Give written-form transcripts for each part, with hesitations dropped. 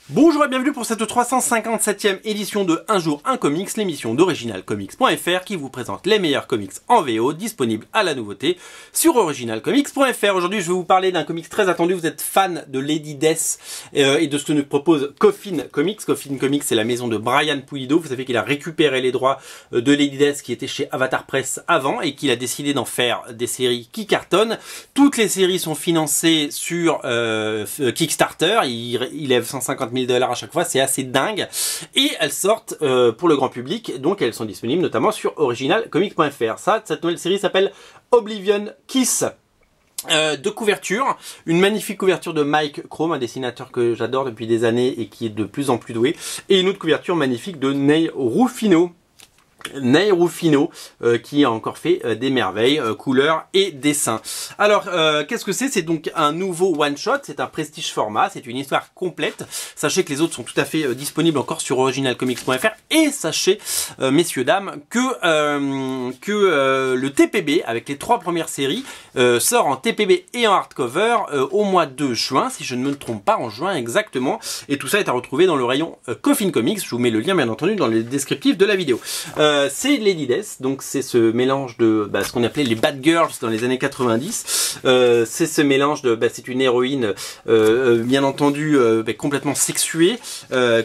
Bonjour et bienvenue pour cette 357e édition de Un jour un comics, l'émission d'originalcomics.fr qui vous présente les meilleurs comics en VO disponibles à la nouveauté sur originalcomics.fr. Aujourd'hui je vais vous parler d'un comics très attendu. Vous êtes fan de Lady Death et de ce que nous propose Coffin Comics. Coffin Comics, c'est la maison de Brian Pulido. Vous savez qu'il a récupéré les droits de Lady Death qui était chez Avatar Press avant et qu'il a décidé d'en faire des séries qui cartonnent. Toutes les séries sont financées sur Kickstarter. Il lève 150 000 $ à chaque fois, c'est assez dingue, et elles sortent pour le grand public, donc elles sont disponibles notamment sur originalcomics.fr. Cette nouvelle série s'appelle Oblivion Kiss. De couverture, une magnifique couverture de Mike Chrome, un dessinateur que j'adore depuis des années et qui est de plus en plus doué, et une autre couverture magnifique de Neil Rufino. Qui a encore fait des merveilles, couleurs et dessins. Alors, qu'est-ce que c'est? C'est donc un nouveau one-shot, c'est un prestige format, c'est une histoire complète. Sachez que les autres sont tout à fait disponibles encore sur originalcomics.fr, et sachez, messieurs, dames, que le TPB, avec les 3 premières séries, sort en TPB et en hardcover au mois de juin, si je ne me trompe pas, en juin exactement, et tout ça est à retrouver dans le rayon Coffin Comics. Je vous mets le lien bien entendu dans le descriptif de la vidéo. C'est Lady Death, donc c'est ce mélange de ce qu'on appelait les bad girls dans les années 90. C'est ce mélange de, c'est une héroïne bien entendu complètement sexuée,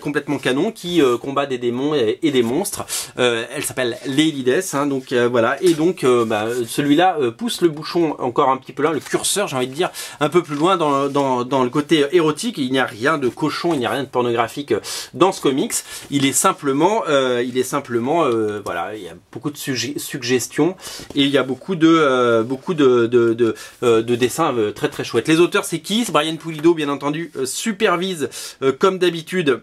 complètement canon, qui combat des démons et des monstres. Elle s'appelle Lady Death, hein, donc voilà. Et donc celui-là pousse le bouchon encore un petit peu loin, le curseur, j'ai envie de dire, un peu plus loin dans le côté érotique. Il n'y a rien de cochon, il n'y a rien de pornographique dans ce comics. Il est simplement voilà, il y a beaucoup de suggestions et il y a beaucoup de dessins très très chouettes. Les auteurs, c'est qui? Brian Pulido, bien entendu, supervise comme d'habitude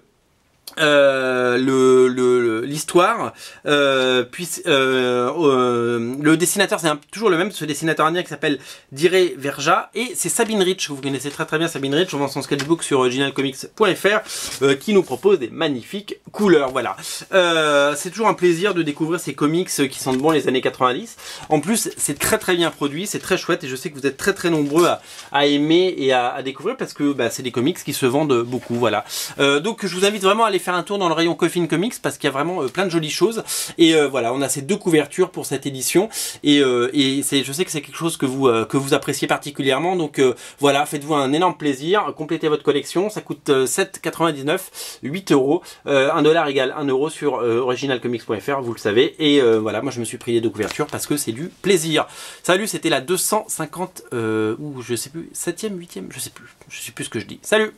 l'histoire, puis le dessinateur, c'est toujours le même, ce dessinateur indien qui s'appelle Dhiree Verja, et c'est Sabine Rich, vous connaissez très très bien Sabine Rich, on vend son sketchbook sur originalcomics.fr, qui nous propose des magnifiques couleurs. Voilà, c'est toujours un plaisir de découvrir ces comics qui sentent bon les années 90. En plus, c'est très très bien produit, c'est très chouette, et je sais que vous êtes très très nombreux à aimer et à découvrir, parce que c'est des comics qui se vendent beaucoup. Voilà, donc je vous invite vraiment à aller faire un tour dans le rayon Coffin Comics, parce qu'il y a vraiment plein de jolies choses, et voilà, on a ces 2 couvertures pour cette édition, et je sais que c'est quelque chose que vous appréciez particulièrement, donc voilà, faites-vous un énorme plaisir, complétez votre collection, ça coûte 7,99 €, 8 €, 1 $ égale 1 € sur originalcomics.fr, vous le savez, et voilà, moi je me suis pris les 2 couvertures parce que c'est du plaisir. Salut, c'était la 250 ou je sais plus, 7e, 8e, je sais plus ce que je dis. Salut!